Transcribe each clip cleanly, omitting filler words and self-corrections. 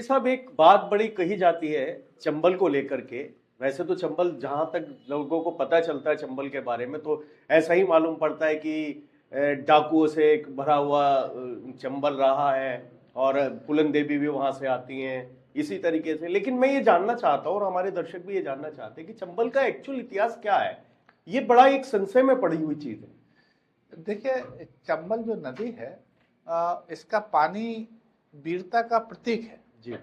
साहब एक बात बड़ी कही जाती है चंबल को लेकर के। वैसे तो चंबल, जहां तक लोगों को पता चलता है चंबल के बारे में, तो ऐसा ही मालूम पड़ता है कि डाकुओं से एक भरा हुआ चंबल रहा है और पुलन देवी भी वहां से आती हैं इसी तरीके से। लेकिन मैं ये जानना चाहता हूँ और हमारे दर्शक भी ये जानना चाहते हैं कि चंबल का एक्चुअल इतिहास क्या है। ये बड़ा एक संशय में पड़ी हुई चीज है। देखिए, चंबल जो नदी है, इसका पानी वीरता का प्रतीक है जी।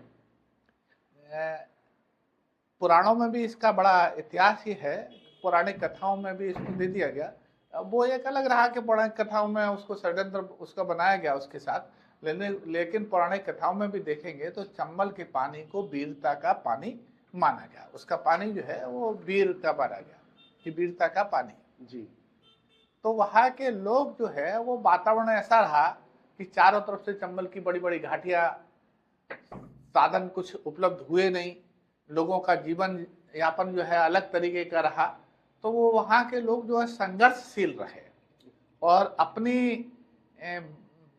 पुराणों में भी इसका बड़ा इतिहास ही है, पौराणिक कथाओं में भी इसको दे दिया गया। वो एक अलग रहा कि पौराणिक कथाओं में उसको षड्यंत्र उसका बनाया गया उसके साथ, लेकिन पौराणिक कथाओं में भी देखेंगे तो चंबल के पानी को वीरता का पानी माना गया। उसका पानी जो है वो वीर का माना गया कि वीरता का पानी। जी। तो वहाँ के लोग जो है वो वातावरण ऐसा रहा कि चारों तरफ से चंबल की बड़ी बड़ी घाटियां, साधन कुछ उपलब्ध हुए नहीं, लोगों का जीवन यापन जो है अलग तरीके का रहा। तो वो वहाँ के लोग जो है संघर्षशील रहे और अपनी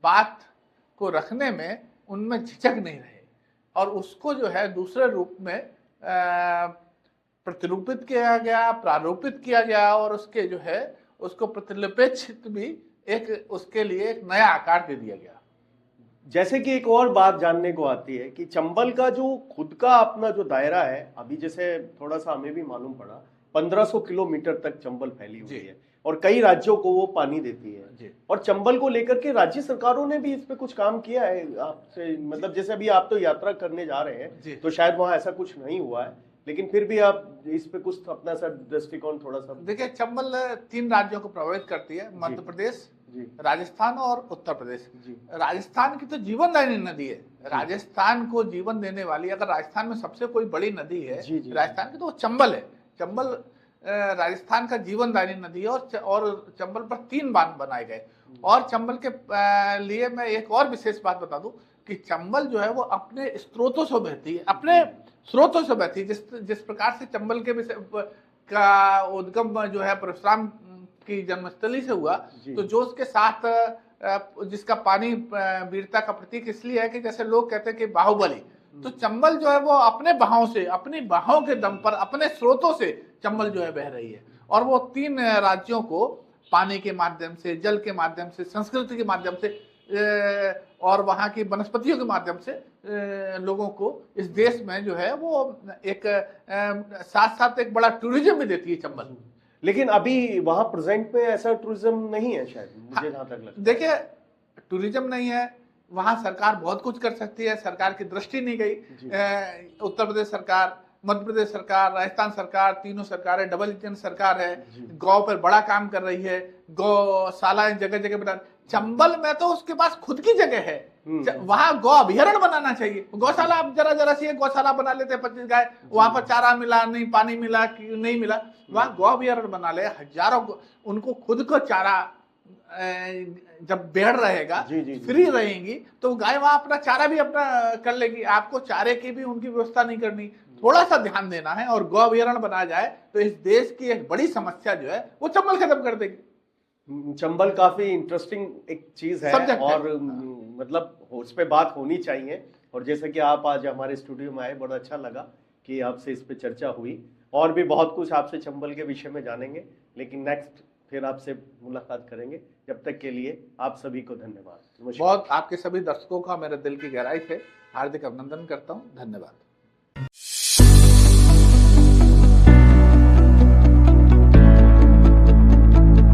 बात को रखने में उनमें झिझक नहीं रहे और उसको जो है दूसरे रूप में प्रतिरूपित किया गया, प्रारूपित किया गया और उसके जो है उसको प्रतिलिपेक्षित भी एक उसके लिए एक नया आकार दे दिया गया। जैसे कि एक और बात जानने को आती है कि चंबल का जो खुद का अपना जो दायरा है, अभी जैसे थोड़ा सा हमें भी मालूम पड़ा 1500 किलोमीटर तक चंबल फैली हुई है और कई राज्यों को वो पानी देती है। और चंबल को लेकर के राज्य सरकारों ने भी इस पे कुछ काम किया है आपसे, मतलब जैसे अभी आप तो यात्रा करने जा रहे हैं तो शायद वहां ऐसा कुछ नहीं हुआ है, लेकिन फिर भी आप इस पे कुछ अपना सा दृष्टिकोण थोड़ा सा। देखिए, चंबल 3 राज्यों को प्रभावित करती है, मध्य प्रदेश, राजस्थान और उत्तर प्रदेश। राजस्थान की तो जीवनदायिनी नदी है, राजस्थान को जीवन देने वाली, अगर राजस्थान में सबसे कोई बड़ी नदी है राजस्थान की तो वो चंबल है। चंबल राजस्थान का जीवनदायिनी नदी है और चंबल पर 3 बांध बनाए गए। और चंबल के लिए मैं एक और विशेष बात बता दूं कि चंबल जो है वो अपने स्रोतों से बहती है, अपने स्रोतों से बहती है। जिस प्रकार से चंबल के का उद्गम जो है परशुराम की जन्मस्थली से हुआ, तो जो उसके साथ जिसका पानी वीरता का प्रतीक इसलिए है कि जैसे लोग कहते हैं कि बाहुबली, तो चंबल जो है वो अपने बहाव से, अपनी बहाव के दम पर, अपने स्रोतों से चंबल जो है बह रही है और वो 3 राज्यों को पानी के माध्यम से, जल के माध्यम से, संस्कृति के माध्यम से और वहाँ की वनस्पतियों के माध्यम से लोगों को इस देश में जो है वो एक साथ साथ एक बड़ा टूरिज्म भी देती है चंबल। लेकिन अभी वहां प्रेजेंट में ऐसा टूरिज्म नहीं है शायद, मुझे जहां तक लगता है। देखिए, टूरिज्म नहीं है, वहां सरकार बहुत कुछ कर सकती है, सरकार की दृष्टि नहीं गई। उत्तर प्रदेश सरकार, मध्य प्रदेश सरकार, राजस्थान सरकार, तीनों सरकारें डबल इंजन सरकार है, गौ पर बड़ा काम कर रही है, गौशालाएं जगह जगह बना। चंबल में तो उसके पास खुद की जगह है, वहां गौ अभ्यारण्य बनाना चाहिए। गौशाला आप जरा सी गौशाला बना लेते 25 गाय, वहां पर चारा मिला नहीं, पानी मिला नहीं मिला, वहां गौ अभ्यारण्य बना ले, हजारों उनको खुद को चारा जब बेड़ रहेगा, फ्री रहेंगी, तो गाय वहां अपना चारा भी अपना कर लेगी। आपको चारे की भी उनकी व्यवस्था नहीं करनी, थोड़ा सा ध्यान देना है और गौ अभ्यारण्य बनाया जाए तो इस देश की एक बड़ी समस्या जो है वो चंबल खत्म कर देगी। चंबल काफी इंटरेस्टिंग एक चीज है और मतलब उस पे बात होनी चाहिए। और जैसे कि आप आज हमारे स्टूडियो में आए, बड़ा अच्छा लगा कि आपसे इस पे चर्चा हुई और भी बहुत कुछ आपसे चंबल के विषय में जानेंगे, लेकिन नेक्स्ट फिर आपसे मुलाकात करेंगे। जब तक के लिए आप सभी को धन्यवाद। बहुत आपके सभी दर्शकों का मेरे दिल की गहराई से हार्दिक अभिनंदन करता हूँ। धन्यवाद।